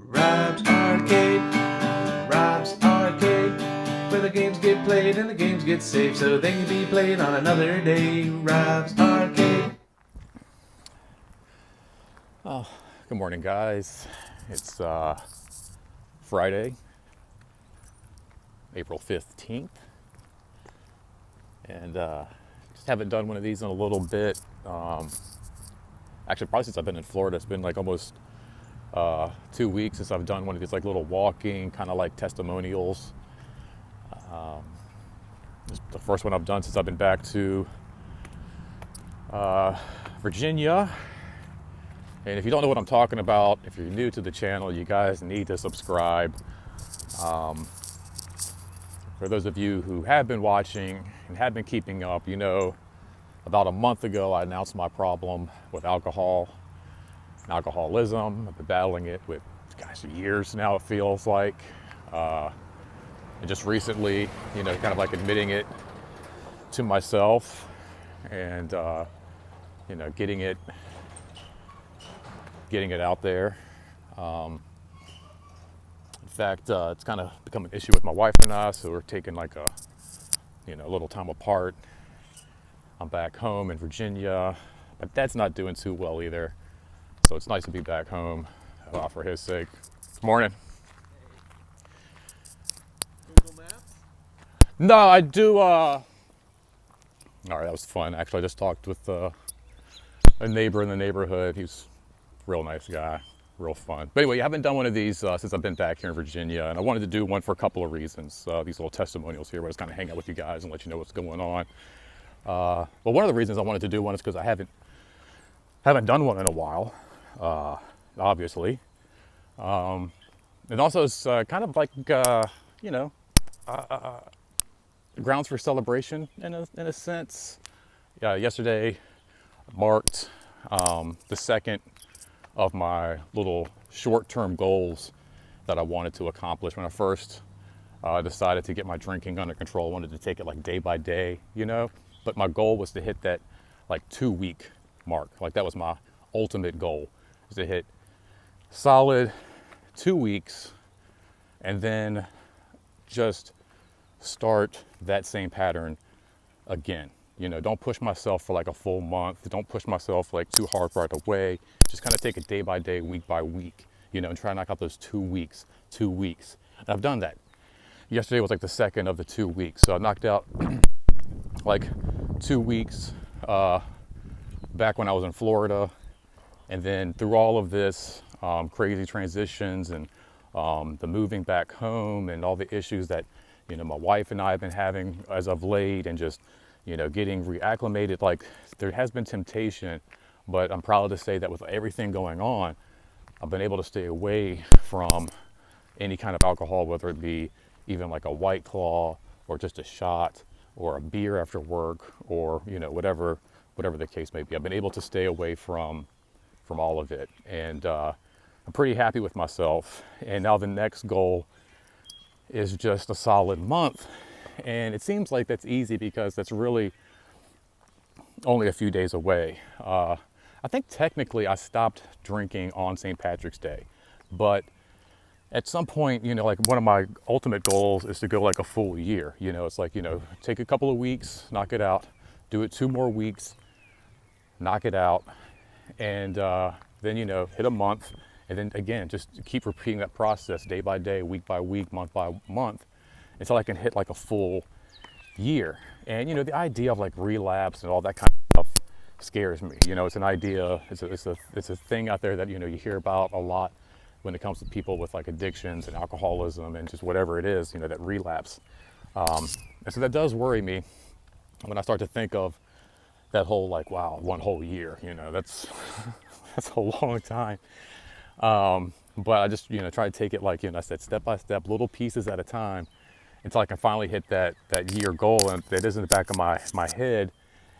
Rob's Arcade, Rob's Arcade, where the games get played and the games get saved so they can be played on another day. Rob's Arcade. Good morning, guys. It's Friday, April 15th, and just haven't done one of these in a little bit. Actually, probably since I've been in Florida. It's been like almost 2 weeks since I've done one of these like little walking, kind of like testimonials. It's the first one I've done since I've been back to Virginia. And if you don't know what I'm talking about, if you're new to the channel, you guys need to subscribe. For those of you who have been watching and have been keeping up, you know, about a month ago, I announced my problem with alcohol and alcoholism. I've been battling it with, gosh, years now, it feels like. And just recently, you know, kind of like admitting it to myself and, you know, getting it out there. In fact, it's kind of become an issue with my wife and I, so we're taking like a little time apart. I'm back home in Virginia, but Dad's not doing too well either, so it's nice to be back home for his sake. Good morning. Google Maps? No, I do. All right, that was fun. Actually, I just talked with a neighbor in the neighborhood. He's real nice guy, real fun. But anyway, I haven't done one of these since I've been back here in Virginia, and I wanted to do one for a couple of reasons. These little testimonials here, where I just kind of hang out with you guys and let you know what's going on. But one of the reasons I wanted to do one is because I haven't done one in a while, obviously. And also it's kind of like grounds for celebration in a sense. Yesterday marked the second of my little short-term goals that I wanted to accomplish. When I first decided to get my drinking under control, I wanted to take it like day by day, you know, but my goal was to hit that like 2-week mark. Like that was my ultimate goal, is to hit solid 2 weeks and then just start that same pattern again. You know, don't push myself for like a full month. Don't push myself like too hard right away. Just kind of take it day by day, week by week, you know, and try to knock out those 2 weeks. And I've done that. Yesterday was like the second of the 2 weeks. So I knocked out like 2 weeks back when I was in Florida. And then through all of this crazy transitions and the moving back home and all the issues that, you know, my wife and I have been having as of late, and just, you know, getting reacclimated, like there has been temptation, but I'm proud to say that with everything going on, I've been able to stay away from any kind of alcohol, whether it be even like a White Claw or just a shot or a beer after work, or, you know, whatever the case may be. I've been able to stay away from all of it, and I'm pretty happy with myself. And now the next goal is just a solid month. And it seems like that's easy because that's really only a few days away. I think technically I stopped drinking on St. Patrick's Day, but at some point, you know, like one of my ultimate goals is to go like a full year. You know, it's like, you know, take a couple of weeks, knock it out, do it 2 more weeks, knock it out, and then, you know, hit a month, and then again, just keep repeating that process day by day, week by week, month by month, until I can hit like a full year. And, you know, the idea of like relapse and all that kind of stuff scares me. You know, it's an idea, it's a thing out there that, you know, you hear about a lot when it comes to people with like addictions and alcoholism and just whatever it is, you know, that relapse. And so that does worry me when I start to think of that whole like, wow, 1 whole year, you know, that's a long time. But I just, you know, try to take it like, you know, I said, step by step, little pieces at a time, until I can finally hit that year goal, and that is in the back of my head.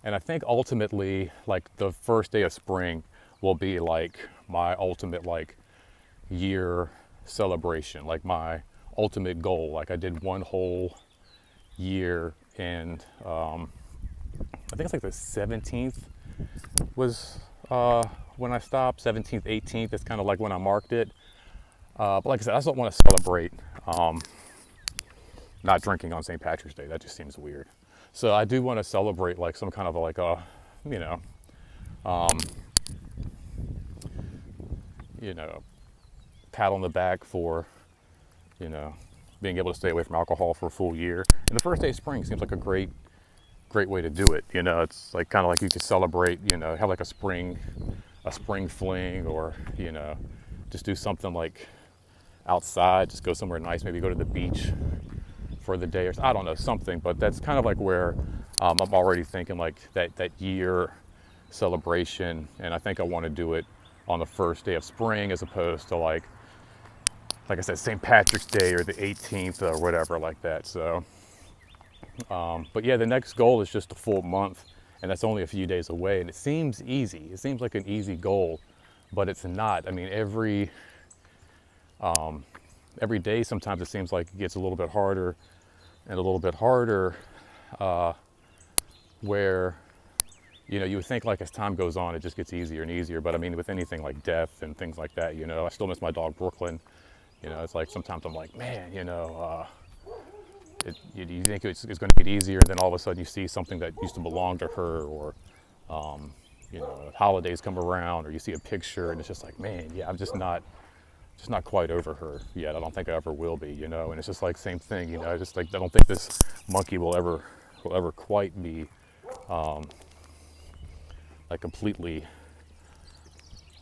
And I think ultimately, like the first day of spring will be like my ultimate like year celebration, like my ultimate goal. Like I did 1 whole year, and I think it's like the 17th was when I stopped. 17th, 18th is kind of like when I marked it. But like I said, I just want to celebrate not drinking on St. Patrick's Day. That just seems weird. So I do want to celebrate like some kind of like a, you know, you know, pat on the back for, you know, being able to stay away from alcohol for a full year. And the first day of spring seems like a great way to do it. You know, it's like kind of like you could celebrate, you know, have like a spring fling, or, you know, just do something like outside, just go somewhere nice, maybe go to the beach for the day, or I don't know, something. But that's kind of like where I'm already thinking like that year celebration. And I think I want to do it on the first day of spring, as opposed to like I said, St. Patrick's Day or the 18th or whatever like that. So, but yeah, the next goal is just a full month, and that's only a few days away. And it seems easy. It seems like an easy goal, but it's not. I mean, every day sometimes it seems like it gets a little bit harder and a little bit harder, where, you know, you would think like as time goes on, it just gets easier and easier. But I mean, with anything like death and things like that, you know, I still miss my dog Brooklyn. You know, it's like sometimes I'm like, man, you know, you think it's going to get easier, and then all of a sudden you see something that used to belong to her, or, you know, holidays come around, or you see a picture, and it's just like, man, yeah, I'm just not quite over her yet. I don't think I ever will be, you know. And it's just like same thing, you know. Just like I don't think this monkey will ever quite be like completely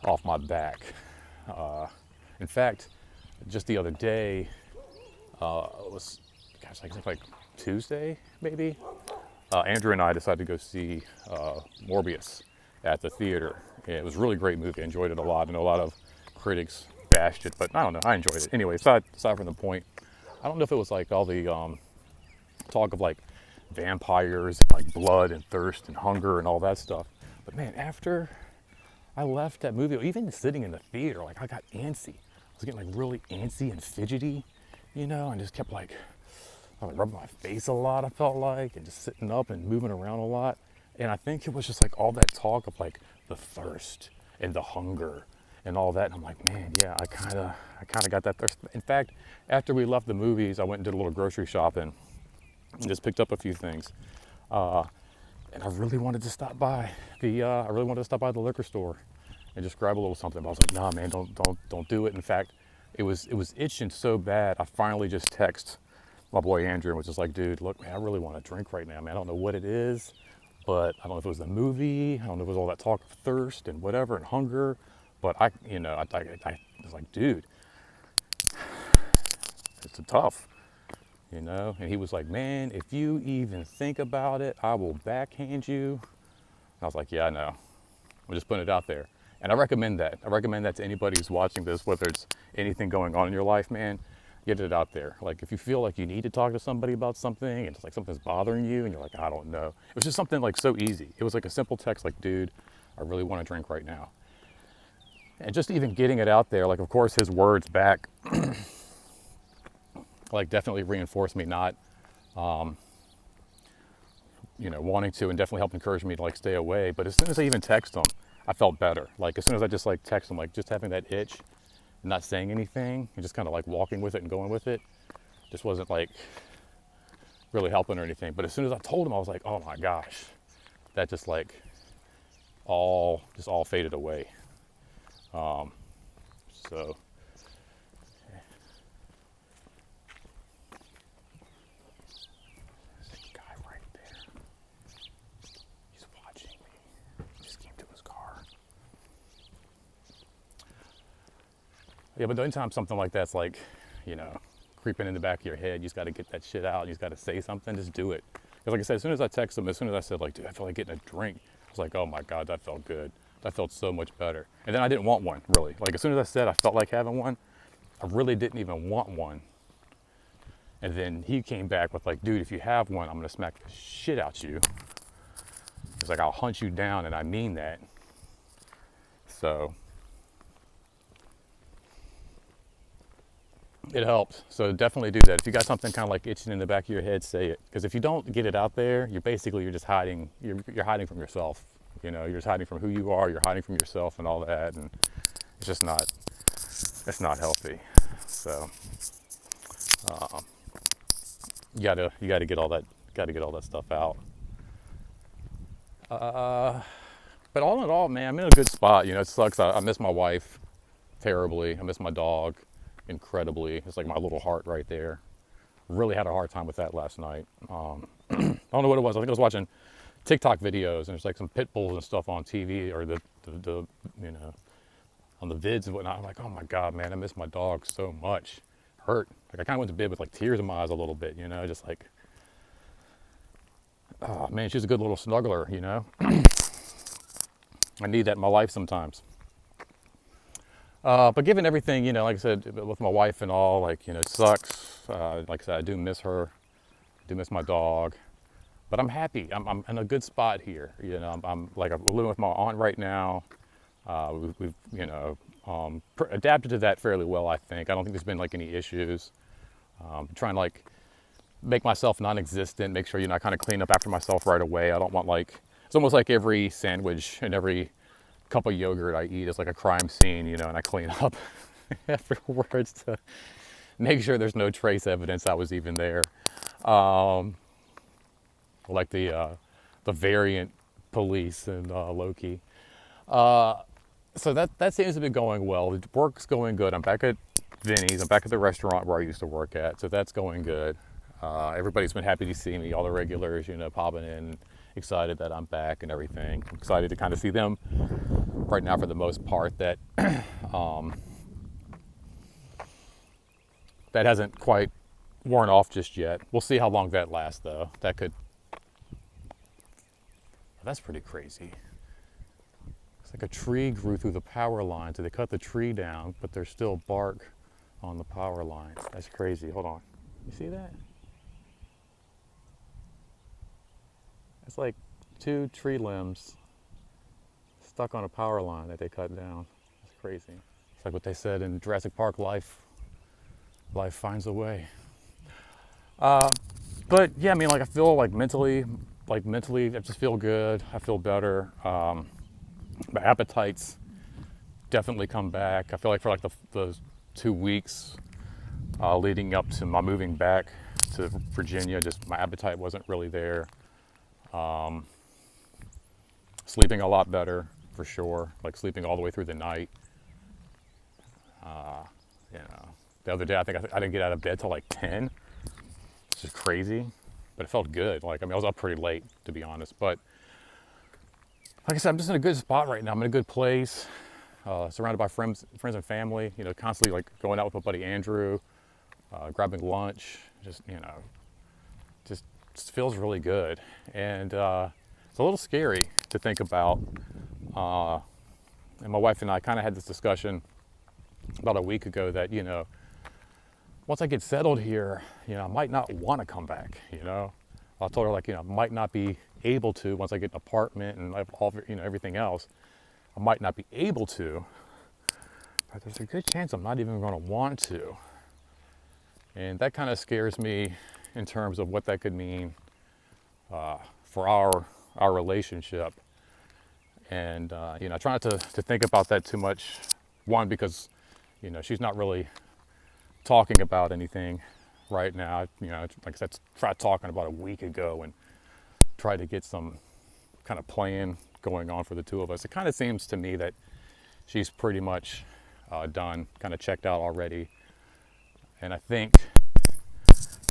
off my back. In fact, just the other day, it was, gosh, I think like Tuesday, maybe. Andrew and I decided to go see Morbius at the theater. And it was a really great movie. I enjoyed it a lot. I know a lot of critics bashed it, but I don't know. I enjoyed it. Anyway, aside from the point, I don't know if it was like all the talk of like vampires, like blood and thirst and hunger and all that stuff. But man, after I left that movie, even sitting in the theater, like I got antsy. I was getting like really antsy and fidgety, you know, and just kept like, I was rubbing my face a lot, I felt like, and just sitting up and moving around a lot. And I think it was just like all that talk of like the thirst and the hunger and all that. And I'm like, man, yeah, I kind of got that thirst. In fact, after we left the movies, I went and did a little grocery shopping and just picked up a few things. And I really wanted to stop by the liquor store and just grab a little something. But I was like, nah, man, don't do it. In fact, it was itching so bad. I finally just texted my boy Andrew and was just like, dude, look, man, I really want a drink right now, man. I don't know what it is, but I don't know if it was the movie. I don't know if it was all that talk of thirst and whatever and hunger. But I was like, dude, it's tough, you know? And he was like, man, if you even think about it, I will backhand you. And I was like, yeah, I know. I'm just putting it out there. And I recommend that. I recommend that to anybody who's watching this, whether it's anything going on in your life, man, get it out there. Like if you feel like you need to talk to somebody about something and it's like something's bothering you and you're like, I don't know. It was just something like so easy. It was like a simple text like, dude, I really want to drink right now. And just even getting it out there, like of course his words back like definitely reinforced me not you know, wanting to, and definitely helped encourage me to like stay away. But as soon as I even text him, I felt better. Like as soon as I just like text him, like just having that itch, not saying anything, and just kind of like walking with it and going with it, just wasn't like really helping or anything. But as soon as I told him, I was like, oh my gosh, that just like all faded away. So there's a guy right there. He's watching me. He just came to his car. Yeah, but anytime something like that's like, you know, creeping in the back of your head, you just got to get that shit out. You just got to say something. Just do it. Because like I said, as soon as I texted him, as soon as I said like, dude, I feel like getting a drink, I was like, oh my God, that felt good. That felt so much better. And then I didn't want one, really. Like as soon as I said I felt like having one, I really didn't even want one. And then he came back with like, dude, if you have one, I'm gonna smack the shit out you. It's like, I'll hunt you down, and I mean that. So it helped. So definitely do that. If you got something kind of like itching in the back of your head, say it. Because if you don't get it out there, you're just hiding. You're hiding from yourself. You know, you're just hiding from who you are. You're hiding from yourself and all that, and it's just not. It's not healthy. So you gotta get all that stuff out. But all in all, man, I'm in a good spot. You know, it sucks. I miss my wife terribly. I miss my dog incredibly. It's like my little heart right there. Really had a hard time with that last night. I don't know what it was. I think I was watching TikTok videos, and there's like some pit bulls and stuff on TV, or the you know, on the vids and whatnot. I'm like, oh my God, man, I miss my dog so much. Hurt. Like I kind of went to bed with like tears in my eyes a little bit, you know, just like, oh man, she's a good little snuggler, you know. I need that in my life sometimes. But given everything, you know, like I said, with my wife and all, like, you know, it sucks. Like I said, I do miss her. I do miss my dog. But I'm happy. I'm in a good spot here. You know, I'm living with my aunt right now. We've you know, adapted to that fairly well, I think. I don't think there's been like any issues. Trying to like make myself non-existent, make sure, you know, I kind of clean up after myself right away. I don't want like, it's almost like every sandwich and every cup of yogurt I eat is like a crime scene, you know, and I clean up afterwards to make sure there's no trace evidence I was even there. Like the variant police and Loki. So that seems to be going well. The work's going good. I'm back at Vinny's. I'm back at the restaurant where I used to work at, so that's going good. Everybody's been happy to see me. All the regulars, you know, popping in, excited that I'm back and everything. I'm excited to kind of see them right now for the most part. That that hasn't quite worn off just yet. We'll see how long that lasts, though. That could. That's pretty crazy. It's like a tree grew through the power line, so they cut the tree down, but there's still bark on the power line. That's crazy. Hold on. You see that? It's like 2 tree limbs stuck on a power line that they cut down. That's crazy. It's like what they said in Jurassic Park, life finds a way. But yeah, I mean, like I feel like mentally, I just feel good. I feel better. My appetites definitely come back. I feel like for like the 2 weeks leading up to my moving back to Virginia, just my appetite wasn't really there. Sleeping a lot better for sure, like sleeping all the way through the night. You know, the other day I think I didn't get out of bed till like 10, which is crazy, but it felt good. Like, I mean, I was up pretty late, to be honest, but like I said, I'm just in a good spot right now. I'm in a good place, surrounded by friends and family, you know, constantly like going out with my buddy Andrew, grabbing lunch, just, you know, just feels really good. And it's a little scary to think about. And my wife and I kind of had this discussion about a week ago that, you know, once I get settled here, you know, I might not want to come back, you know. I told her, like, you know, I might not be able to once I get an apartment and all, you know, everything else. I might not be able to, but there's a good chance I'm not even going to want to. And that kind of scares me in terms of what that could mean for our relationship. And you know, I try not to think about that too much. One, because, you know, she's not really talking about anything right now. You know, like I said, tried talking about a week ago and tried to get some kind of plan going on for the two of us. It kind of seems to me that she's pretty much done, kind of checked out already. And I think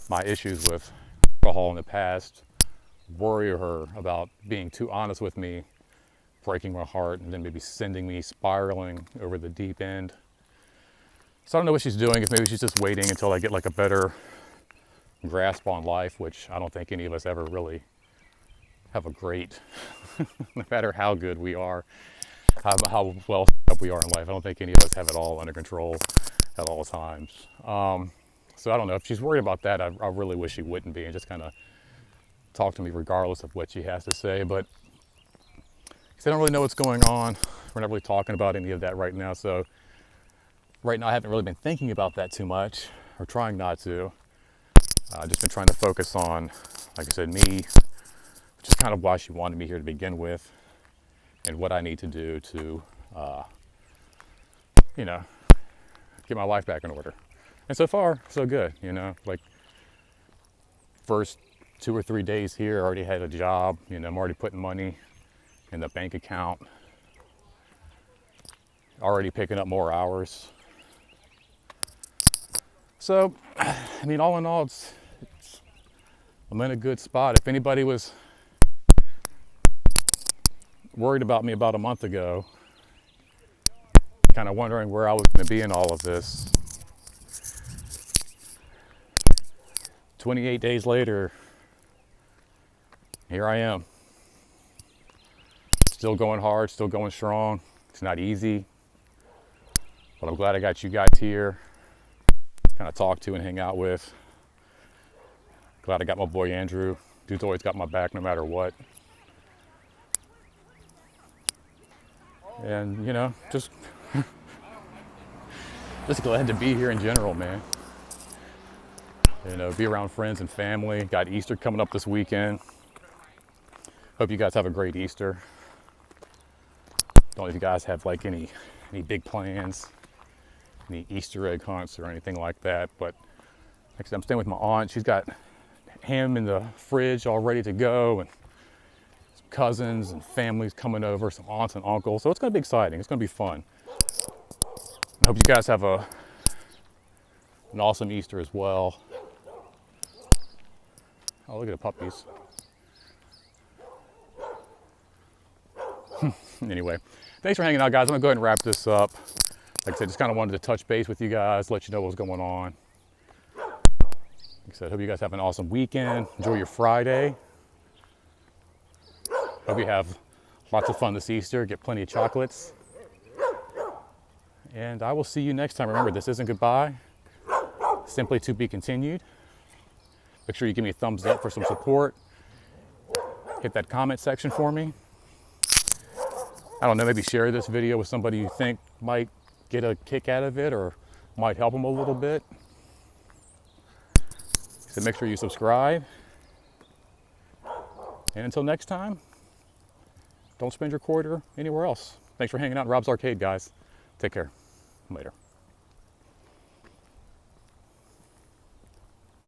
my issues with alcohol in the past worry her about being too honest with me, breaking my heart, and then maybe sending me spiraling over the deep end. So I don't know what she's doing, if maybe she's just waiting until I get like a better grasp on life, which I don't think any of us ever really have a great, no matter how good we are, how well set up we are in life. I don't think any of us have it all under control at all times. So I don't know, if she's worried about that, I really wish she wouldn't be, and just kind of talk to me regardless of what she has to say. But I don't really know what's going on. We're not really talking about any of that right now. So right now I haven't really been thinking about that too much, or trying not to. I've just been trying to focus on, like I said, me, which is kind of why she wanted me here to begin with, and what I need to do to, you know, get my life back in order. And so far, so good, you know, like first 2 or 3 days here, I already had a job, you know, I'm already putting money in the bank account, already picking up more hours. So, I mean, all in all, I'm in a good spot. If anybody was worried about me about a month ago, kind of wondering where I was going to be in all of this, 28 days later, here I am. Still going hard, still going strong. It's not easy, but I'm glad I got you guys here, kind of talk to and hang out with. Glad I got my boy Andrew. Dude's always got my back no matter what. And, you know, just glad to be here in general, man. You know, be around friends and family. Got Easter coming up this weekend. Hope you guys have a great Easter. Don't know if you guys have like any big plans, any Easter egg hunts or anything like that. But like I said, I'm staying with my aunt. She's got ham in the fridge all ready to go, and some cousins and families coming over, some aunts and uncles. So it's gonna be exciting. It's gonna be fun. I hope you guys have an awesome Easter as well. Oh, look at the puppies. Anyway, thanks for hanging out, guys. I'm gonna go ahead and wrap this up. Like I said, just kind of wanted to touch base with you guys, let you know what's going on. Like I said, hope you guys have an awesome weekend. Enjoy your Friday. Hope you have lots of fun this Easter. Get plenty of chocolates. And I will see you next time. Remember, this isn't goodbye. Simply to be continued. Make sure you give me a thumbs up for some support. Hit that comment section for me. I don't know, maybe share this video with somebody you think might get a kick out of it or might help them a little bit. So make sure you subscribe. And until next time, don't spend your quarter anywhere else. Thanks for hanging out in Rob's Arcade, guys. Take care. Later.